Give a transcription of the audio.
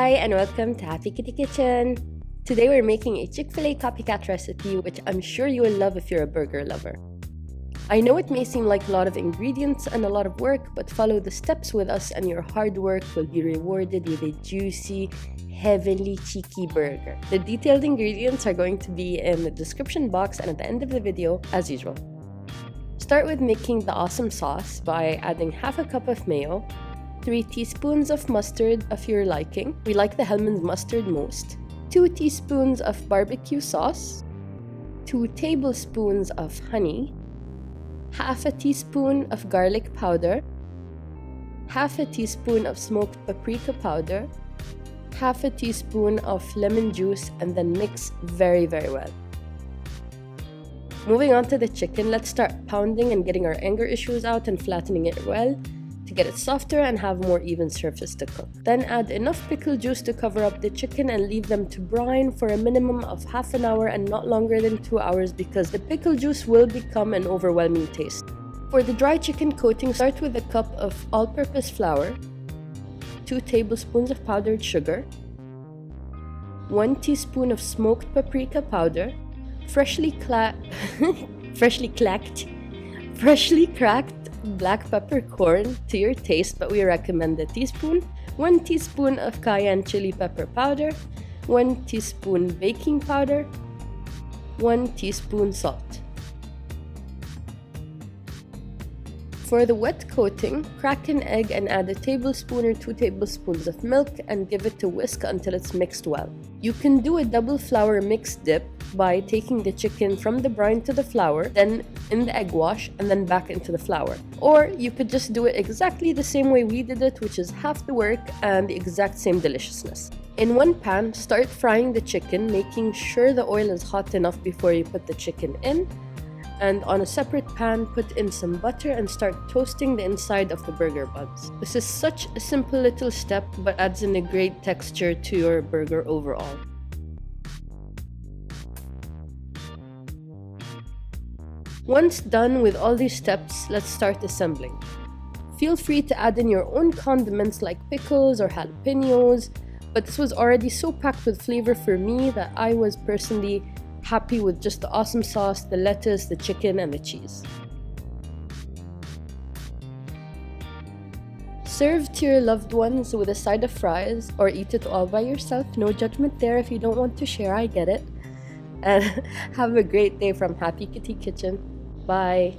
Hi and welcome to Happy Kitty Kitchen. Today we're making a Chick-Fil-A copycat recipe, which I'm sure you will love if you're a burger lover. I know it may seem like a lot of ingredients and a lot of work, but follow the steps with us and your hard work will be rewarded with a juicy, heavenly, cheeky burger. The detailed ingredients are going to be in the description box and at the end of the video, as usual. Start with making the awesome sauce by adding half a cup of mayo, 3 teaspoons of mustard of your liking. We like the Hellmann's mustard most. 2 teaspoons of barbecue sauce, 2 tablespoons of honey, half a teaspoon of garlic powder, half a teaspoon of smoked paprika powder, half a teaspoon of lemon juice, and then mix very well. Moving on to the chicken, let's start pounding and getting our anger issues out and flattening it well to get it softer and have more even surface to cook. Then add enough pickle juice to cover up the chicken and leave them to brine for a minimum of half an hour and not longer than 2 hours because the pickle juice will become an overwhelming taste. For the dry chicken coating, start with a cup of all-purpose flour, 2 tablespoons of powdered sugar, 1 teaspoon of smoked paprika powder, freshly cracked black peppercorn to your taste, but we recommend a teaspoon, 1 teaspoon of cayenne chili pepper powder, 1 teaspoon baking powder, 1 teaspoon salt. For the wet coating, crack an egg and add a tablespoon or 2 tablespoons of milk and give it a whisk until it's mixed well. You can do a double flour mix dip by taking the chicken from the brine to the flour, then in the egg wash, and then back into the flour. Or you could just do it exactly the same way we did it, which is half the work and the exact same deliciousness. In one pan, start frying the chicken, making sure the oil is hot enough before you put the chicken in. And on a separate pan, put in some butter and start toasting the inside of the burger buns. This is such a simple little step, but adds in a great texture to your burger overall. Once done with all these steps, let's start assembling. Feel free to add in your own condiments like pickles or jalapenos, but this was already so packed with flavor for me that I was personally happy with just the awesome sauce, the lettuce, the chicken, and the cheese. Serve to your loved ones with a side of fries or eat it all by yourself. No judgment there if you don't want to share, I get it. And have a great day from Happy Kitty Kitchen. Bye.